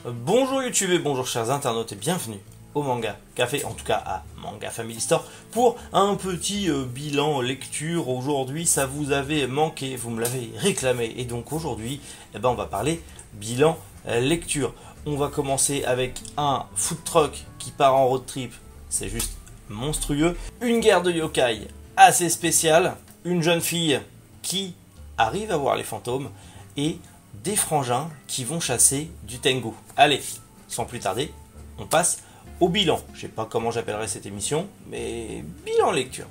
Bonjour YouTube et bonjour chers internautes et bienvenue au Manga Café, en tout cas à Manga Family Store, pour un petit bilan lecture. Aujourd'hui ça vous avait manqué, vous me l'avez réclamé, et donc aujourd'hui on va parler bilan lecture. On va commencer avec un food truck qui part en road trip, c'est juste monstrueux. Une guerre de yokai assez spéciale, une jeune fille qui arrive à voir les fantômes, et des frangins qui vont chasser du Tengu. Allez, sans plus tarder, on passe au bilan. Je sais pas comment j'appellerai cette émission, mais bilan lecture.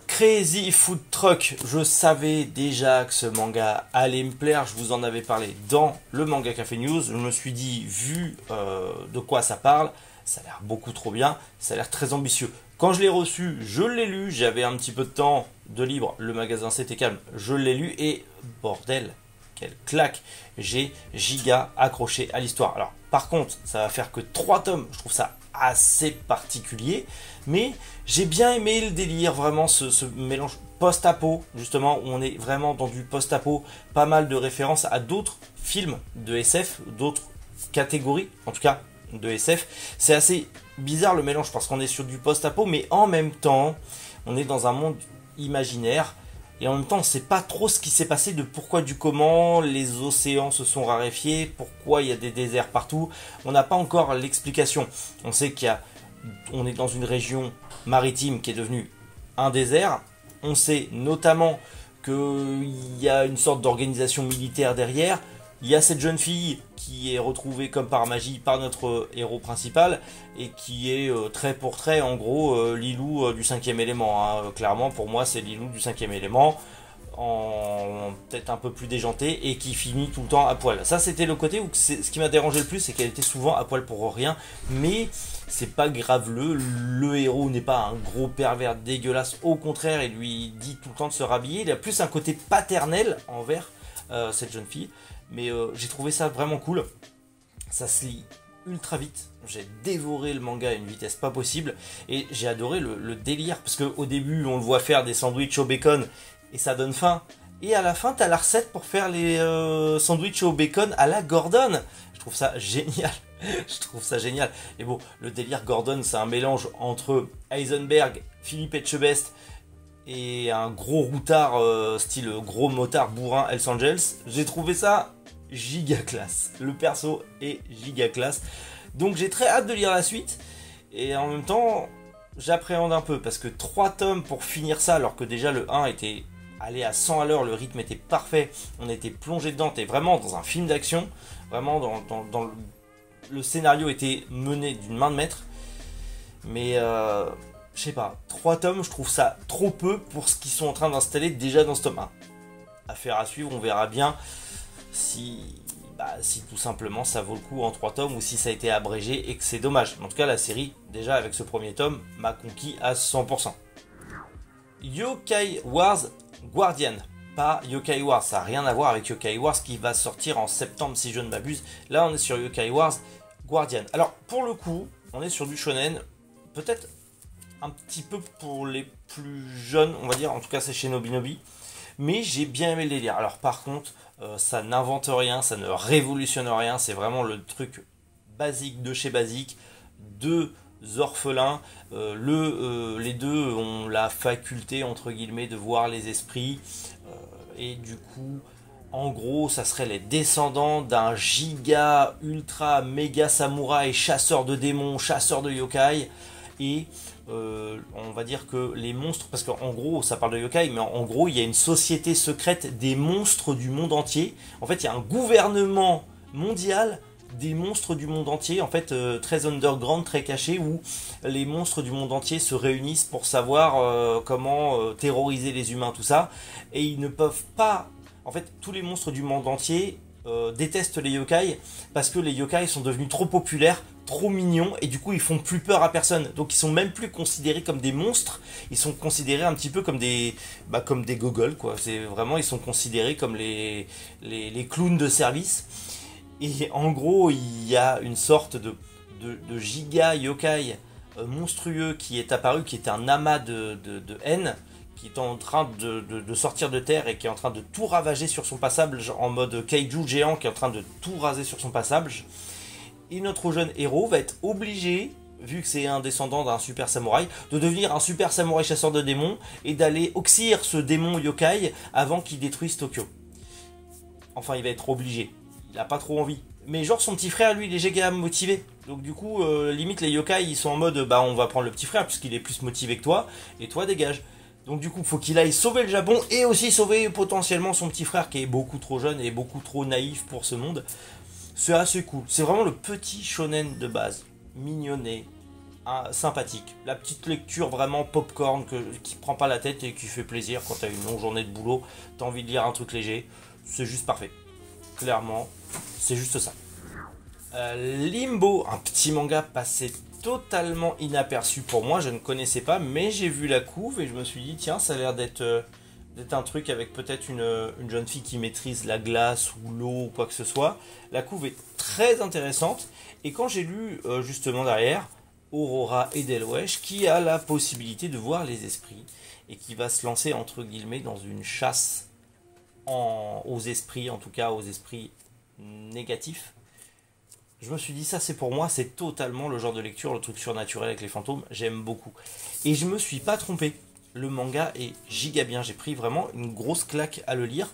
Crazy Food Truck, je savais déjà que ce manga allait me plaire, je vous en avais parlé dans le Manga Café News, je me suis dit, vu de quoi ça parle, ça a l'air beaucoup trop bien, ça a l'air très ambitieux. Quand je l'ai reçu, je l'ai lu, j'avais un petit peu de temps de libre, le magasin c'était calme, je l'ai lu et bordel, quelle claque, j'ai giga accroché à l'histoire. Alors par contre, ça va faire que 3 tomes, je trouve ça assez particulier, mais j'ai bien aimé le délire, vraiment ce mélange post-apo, justement, où on est vraiment dans du post-apo, pas mal de références à d'autres films de SF, d'autres catégories, en tout cas de SF. C'est assez bizarre le mélange, parce qu'on est sur du post-apo, mais en même temps, on est dans un monde imaginaire, et en même temps, on ne sait pas trop ce qui s'est passé, de pourquoi, du comment, les océans se sont raréfiés, pourquoi il y a des déserts partout. On n'a pas encore l'explication. On sait on est dans une région maritime qui est devenue un désert. On sait notamment qu'il y a une sorte d'organisation militaire derrière. Il y a cette jeune fille qui est retrouvée comme par magie par notre héros principal et qui est trait pour trait en gros Lilou du 5e élément. Hein. Clairement pour moi c'est Lilou du 5e élément, en peut-être un peu plus déjanté et qui finit tout le temps à poil. Ça c'était le côté où ce qui m'a dérangé le plus, c'est qu'elle était souvent à poil pour rien, mais c'est pas grave, le héros n'est pas un gros pervers dégueulasse, au contraire il lui dit tout le temps de se rhabiller, il a plus un côté paternel envers cette jeune fille. Mais j'ai trouvé ça vraiment cool, ça se lit ultra vite, j'ai dévoré le manga à une vitesse pas possible, et j'ai adoré le délire, parce qu'au début on le voit faire des sandwichs au bacon, et ça donne faim, et à la fin t'as la recette pour faire les sandwichs au bacon à la Gordon. Je trouve ça génial, je trouve ça génial. Et bon, le délire Gordon c'est un mélange entre Heisenberg, Philippe Etchebest, et un gros routard style gros motard bourrin Hells Angels. J'ai trouvé ça giga classe. Le perso est giga classe. Donc j'ai très hâte de lire la suite. Et en même temps, j'appréhende un peu. Parce que 3 tomes pour finir ça, alors que déjà le 1 était allé à 100 à l'heure, le rythme était parfait. On était plongé dedans. T'es vraiment dans un film d'action. Vraiment dans le scénario était mené d'une main de maître. Mais je sais pas, 3 tomes, je trouve ça trop peu pour ce qu'ils sont en train d'installer déjà dans ce tome 1. Affaire à suivre, on verra bien si tout simplement ça vaut le coup en 3 tomes ou si ça a été abrégé et que c'est dommage. En tout cas, la série, déjà avec ce premier tome, m'a conquis à 100%. Yokai Wars Guardian. Pas Yokai Wars, ça n'a rien à voir avec Yokai Wars qui va sortir en septembre si je ne m'abuse. Là, on est sur Yokai Wars Guardian. Alors, pour le coup, on est sur du shonen, peut-être un petit peu pour les plus jeunes, on va dire, en tout cas c'est chez Nobinobi, mais j'ai bien aimé le délire. Alors par contre, ça n'invente rien, ça ne révolutionne rien, c'est vraiment le truc basique de chez basique, 2 orphelins, les deux ont la faculté, entre guillemets, de voir les esprits, et du coup, en gros, ça serait les descendants d'un giga, ultra, méga samouraï, chasseur de démons, chasseur de yokai, et on va dire que les monstres, parce qu'en gros ça parle de yokai, mais en gros il y a une société secrète des monstres du monde entier. En fait il y a un gouvernement mondial des monstres du monde entier, en fait très underground, très caché, où les monstres du monde entier se réunissent pour savoir comment terroriser les humains, tout ça, et ils ne peuvent pas, en fait tous les monstres du monde entier détestent les yokai parce que les yokai sont devenus trop populaires, trop mignons, et du coup ils font plus peur à personne. Donc ils sont même plus considérés comme des monstres, ils sont considérés un petit peu comme des gogoles quoi. C'est vraiment, ils sont considérés comme les clowns de service. Et en gros il y a une sorte de giga yokai monstrueux qui est apparu, qui est un amas de haine, qui est en train de sortir de terre et qui est en train de tout ravager sur son passage, en mode kaiju géant qui est en train de tout raser sur son passage. Et notre jeune héros va être obligé, vu que c'est un descendant d'un super samouraï, de devenir un super samouraï chasseur de démons et d'aller oxyre ce démon yokai avant qu'il détruise Tokyo. Enfin, il va être obligé. Il a pas trop envie. Mais genre, son petit frère, lui, il est giga motivé. Donc du coup, limite, les yokai, ils sont en mode, bah on va prendre le petit frère, puisqu'il est plus motivé que toi, et toi, dégage. Donc du coup, faut qu'il aille sauver le Japon, et aussi sauver potentiellement son petit frère, qui est beaucoup trop jeune et beaucoup trop naïf pour ce monde. C'est assez cool. C'est vraiment le petit shonen de base. Mignonné, sympathique. La petite lecture vraiment popcorn qui prend pas la tête et qui fait plaisir quand t'as une longue journée de boulot. T'as envie de lire un truc léger. C'est juste parfait. Clairement, c'est juste ça. Limbo, un petit manga passé totalement inaperçu pour moi. Je ne connaissais pas, mais j'ai vu la couve et je me suis dit, tiens, ça a l'air d'être un truc avec peut-être une jeune fille qui maîtrise la glace ou l'eau ou quoi que ce soit. La couve est très intéressante. Et quand j'ai lu justement derrière, Aurora Edelwesh, qui a la possibilité de voir les esprits et qui va se lancer entre guillemets dans une chasse aux esprits, en tout cas aux esprits négatifs. Je me suis dit, ça c'est pour moi, c'est totalement le genre de lecture, le truc surnaturel avec les fantômes, j'aime beaucoup. Et je me suis pas trompé. Le manga est giga bien, j'ai pris vraiment une grosse claque à le lire.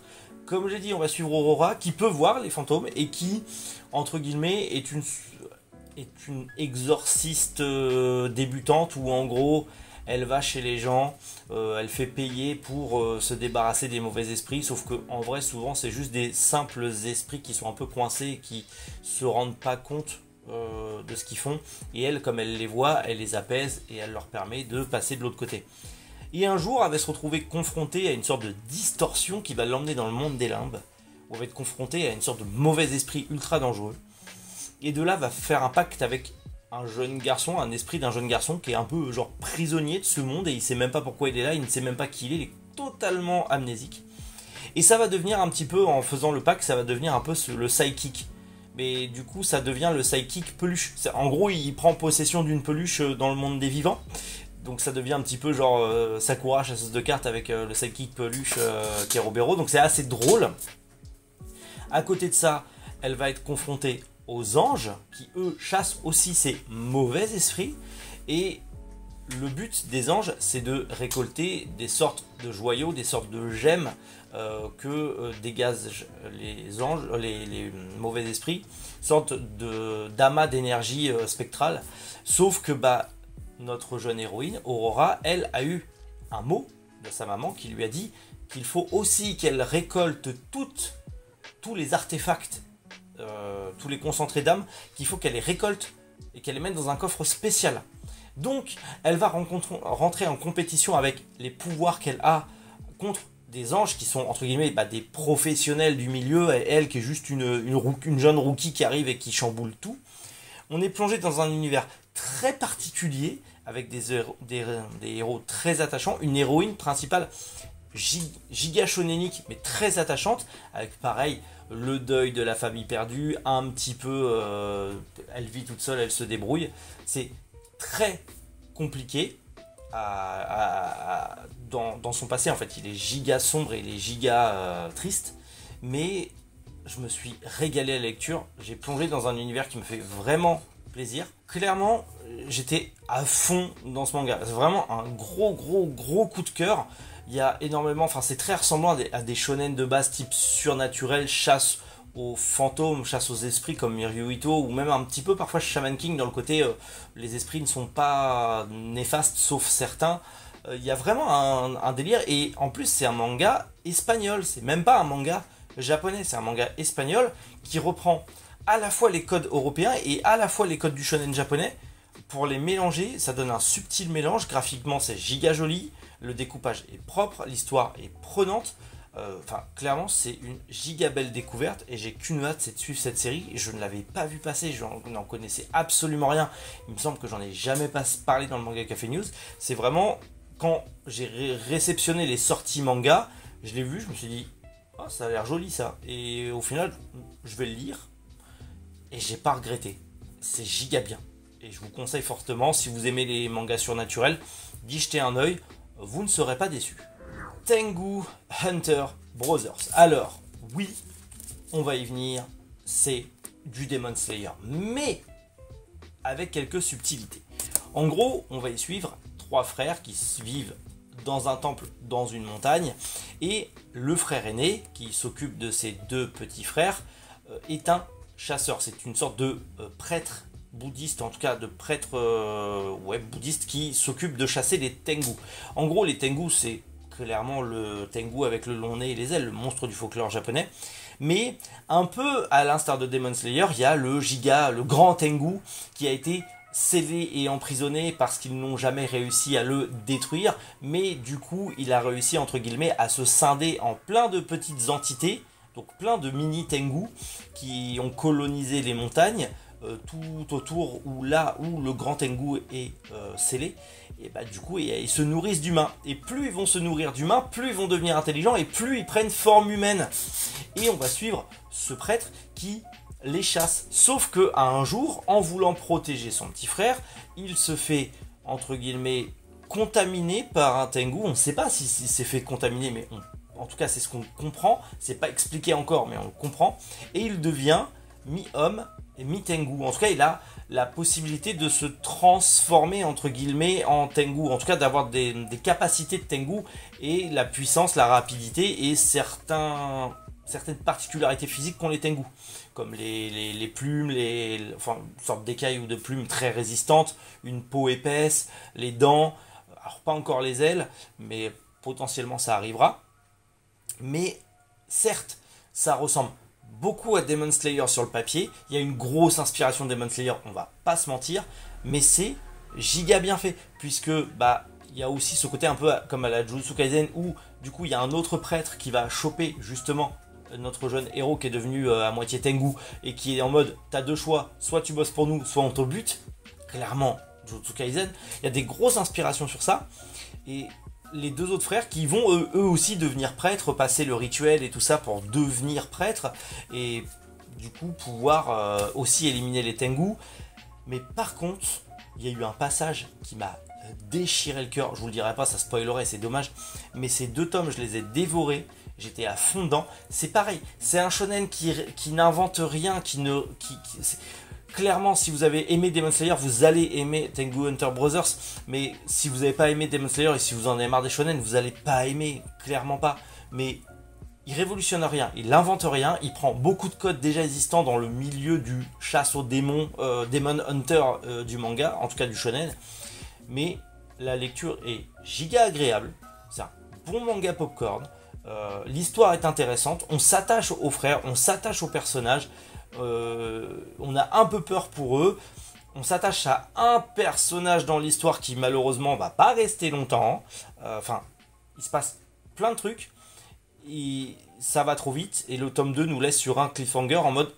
Comme j'ai dit, on va suivre Aurora qui peut voir les fantômes et qui, entre guillemets, est une exorciste débutante où en gros elle va chez les gens, elle fait payer pour se débarrasser des mauvais esprits, sauf que en vrai souvent c'est juste des simples esprits qui sont un peu coincés et qui se rendent pas compte de ce qu'ils font, et elle, comme elle les voit, elle les apaise et elle leur permet de passer de l'autre côté. Et un jour, elle va se retrouver confrontée à une sorte de distorsion qui va l'emmener dans le monde des limbes, où elle va être confrontée à une sorte de mauvais esprit ultra dangereux. Et de là, va faire un pacte avec un jeune garçon, un esprit d'un jeune garçon qui est un peu genre prisonnier de ce monde, et il sait même pas pourquoi il est là, il ne sait même pas qui il est totalement amnésique. Et ça va devenir un petit peu, en faisant le pacte, ça va devenir un peu le sidekick. Mais du coup, ça devient le sidekick peluche. En gros, il prend possession d'une peluche dans le monde des vivants. Donc ça devient un petit peu genre Sakura, chasseuse de cartes, avec le sidekick peluche Kerobero. Donc c'est assez drôle. À côté de ça, elle va être confrontée aux anges, qui eux chassent aussi ces mauvais esprits. Et le but des anges, c'est de récolter des sortes de joyaux, des sortes de gemmes que dégagent les anges, les mauvais esprits, sorte d'amas d'énergie spectrale. Sauf que bah notre jeune héroïne, Aurora, elle a eu un mot de sa maman qui lui a dit qu'il faut aussi qu'elle récolte tous les artefacts, tous les concentrés d'âme, qu'il faut qu'elle les récolte et qu'elle les mette dans un coffre spécial. Donc, elle va rentrer en compétition avec les pouvoirs qu'elle a contre des anges qui sont, entre guillemets, des professionnels du milieu, et elle qui est juste une jeune rookie qui arrive et qui chamboule tout. On est plongé dans un univers très particulier, avec des héros très attachants, une héroïne principale giga shonénique, mais très attachante, avec pareil, le deuil de la famille perdue, un petit peu, elle vit toute seule, elle se débrouille. C'est très compliqué dans son passé, en fait, il est giga sombre et il est giga triste, mais je me suis régalé à la lecture, j'ai plongé dans un univers qui me fait vraiment plaisir. Clairement, j'étais à fond dans ce manga. C'est vraiment un gros coup de cœur. Il y a énormément, enfin c'est très ressemblant à des shonen de base type surnaturel, chasse aux fantômes, chasse aux esprits comme Miryuito, ou même un petit peu parfois Shaman King dans le côté les esprits ne sont pas néfastes sauf certains. Il y a vraiment un délire, et en plus c'est un manga espagnol, c'est même pas un manga japonais, c'est un manga espagnol qui reprend à la fois les codes européens et à la fois les codes du shonen japonais. Pour les mélanger, ça donne un subtil mélange. Graphiquement, c'est giga joli, le découpage est propre, l'histoire est prenante. Clairement, c'est une giga belle découverte et j'ai qu'une hâte, c'est de suivre cette série. Je ne l'avais pas vu passer, je n'en connaissais absolument rien. Il me semble que j'en ai jamais parlé dans le Manga Café News. C'est vraiment, quand j'ai réceptionné les sorties manga, je l'ai vu, je me suis dit, oh, ça a l'air joli ça. Et au final, je vais le lire. Et j'ai pas regretté. C'est giga bien. Et je vous conseille fortement, si vous aimez les mangas surnaturels, d'y jeter un œil. Vous ne serez pas déçus. Tengu Hunter Brothers. Alors, oui, on va y venir. C'est du Demon Slayer, mais avec quelques subtilités. En gros, on va y suivre 3 frères qui vivent dans un temple, dans une montagne, et le frère aîné, qui s'occupe de ses 2 petits frères, est un chasseur. C'est une sorte de prêtre bouddhiste, en tout cas de prêtre bouddhiste qui s'occupe de chasser les Tengu. En gros, les Tengu, c'est clairement le Tengu avec le long nez et les ailes, le monstre du folklore japonais. Mais un peu à l'instar de Demon Slayer, il y a le giga, le grand Tengu qui a été scellé et emprisonné parce qu'ils n'ont jamais réussi à le détruire, mais du coup il a réussi entre guillemets à se scinder en plein de petites entités, donc plein de mini Tengu qui ont colonisé les montagnes tout autour, où là où le grand Tengu est scellé, et bah du coup ils se nourrissent d'humains, et plus ils vont se nourrir d'humains, plus ils vont devenir intelligents et plus ils prennent forme humaine. Et on va suivre ce prêtre qui les chasse, sauf que à un jour, en voulant protéger son petit frère, il se fait entre guillemets contaminé par un Tengu. On ne sait pas si s'est fait contaminer, mais en tout cas c'est ce qu'on comprend, c'est pas expliqué encore mais on le comprend, et il devient mi-homme et mi-Tengu. En tout cas il a la possibilité de se transformer entre guillemets en Tengu, en tout cas d'avoir des capacités de Tengu, et la puissance, la rapidité et certaines particularités physiques qu'ont les Tengu, comme les plumes, enfin une sorte d'écaille ou de plumes très résistantes, une peau épaisse, les dents, alors pas encore les ailes, mais potentiellement ça arrivera. Mais certes, ça ressemble beaucoup à Demon Slayer sur le papier, il y a une grosse inspiration de Demon Slayer, on va pas se mentir, mais c'est giga bien fait, puisque bah il y a aussi ce côté un peu comme à la Jujutsu Kaisen, où du coup il y a un autre prêtre qui va choper justement notre jeune héros qui est devenu à moitié Tengu, et qui est en mode t'as 2 choix, soit tu bosses pour nous, soit on te bute. Clairement Jujutsu Kaisen, il y a des grosses inspirations sur ça. Et les 2 autres frères qui vont eux aussi devenir prêtres, passer le rituel et tout ça pour devenir prêtres, et du coup pouvoir aussi éliminer les Tengu. Mais par contre, il y a eu un passage qui m'a déchiré le cœur, je vous le dirai pas, ça spoilerait, c'est dommage, mais ces 2 tomes je les ai dévorés, j'étais à fond dedans. C'est pareil, c'est un shonen qui n'invente rien, clairement, si vous avez aimé Demon Slayer, vous allez aimer Tengu Hunter Brothers. Mais si vous n'avez pas aimé Demon Slayer et si vous en avez marre des shonen, vous n'allez pas aimer, clairement pas. Mais il révolutionne rien, il n'invente rien, il prend beaucoup de codes déjà existants dans le milieu du chasse aux démons, Demon Hunter du manga, en tout cas du shonen. Mais la lecture est giga agréable, c'est un bon manga popcorn. L'histoire est intéressante, on s'attache aux frères, on s'attache aux personnages, on a un peu peur pour eux, on s'attache à un personnage dans l'histoire qui malheureusement va pas rester longtemps, enfin il se passe plein de trucs, et ça va trop vite, et le tome 2 nous laisse sur un cliffhanger en mode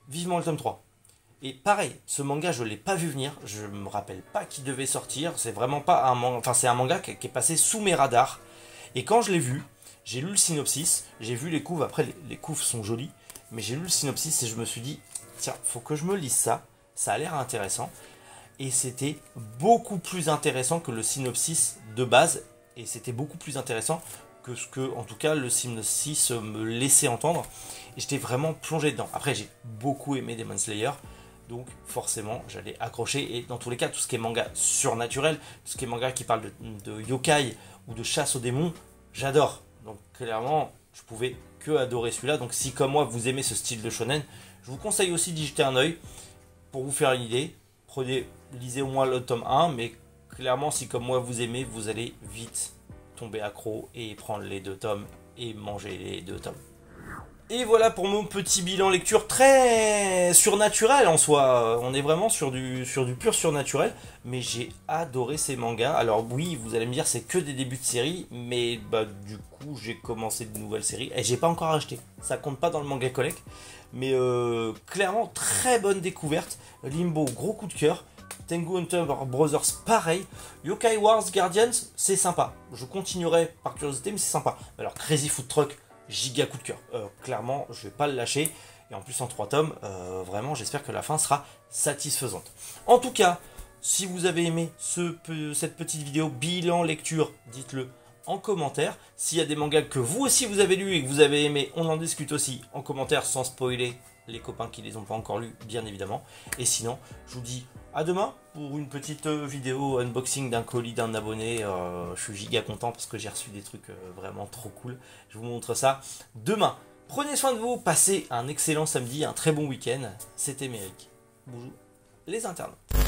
vivement le tome 3. Et pareil, ce manga je l'ai pas vu venir, je me rappelle pas qu'il devait sortir, c'est vraiment pas un manga, enfin c'est un manga qui est passé sous mes radars. Et quand je l'ai vu, j'ai lu le synopsis, j'ai vu les couves, après les couves sont jolies, mais j'ai lu le synopsis et je me suis dit, tiens, faut que je me lise ça, ça a l'air intéressant. Et c'était beaucoup plus intéressant que le synopsis de base, et c'était beaucoup plus intéressant que ce que, en tout cas, le synopsis me laissait entendre, et j'étais vraiment plongé dedans. Après, j'ai beaucoup aimé Demon Slayer, donc forcément j'allais accrocher, et dans tous les cas, tout ce qui est manga surnaturel, tout ce qui est manga qui parle de yokai, ou de chasse aux démons, j'adore. Donc clairement, je pouvais que adorer celui-là. Donc si comme moi vous aimez ce style de shonen, je vous conseille aussi d'y jeter un oeil pour vous faire une idée. Lisez au moins le tome 1, mais clairement si comme moi vous aimez, vous allez vite tomber accro et prendre les 2 tomes et manger les 2 tomes. Et voilà pour mon petit bilan lecture très surnaturel en soi. On est vraiment sur du pur surnaturel, mais j'ai adoré ces mangas. Alors oui, vous allez me dire c'est que des débuts de série, mais bah du coup j'ai commencé de nouvelles séries et j'ai pas encore acheté. Ça compte pas dans le manga collect, mais clairement très bonne découverte. Limbo, gros coup de cœur. Tengu Hunter Brothers, pareil. Yokai Wars Guardians, c'est sympa. Je continuerai par curiosité, mais c'est sympa. Alors Crazy Food Truck, giga coup de cœur. Clairement, je vais pas le lâcher. Et en plus, en 3 tomes, vraiment, j'espère que la fin sera satisfaisante. En tout cas, si vous avez aimé cette petite vidéo bilan lecture, dites-le en commentaire. S'il y a des mangas que vous aussi vous avez lus et que vous avez aimé, on en discute aussi en commentaire sans spoiler les copains qui les ont pas encore lus, bien évidemment. Et sinon, je vous dis à demain pour une petite vidéo unboxing d'un colis d'un abonné. Je suis giga content parce que j'ai reçu des trucs vraiment trop cool. Je vous montre ça demain. Prenez soin de vous, passez un excellent samedi, un très bon week-end. C'était Méric. Bonjour les internautes.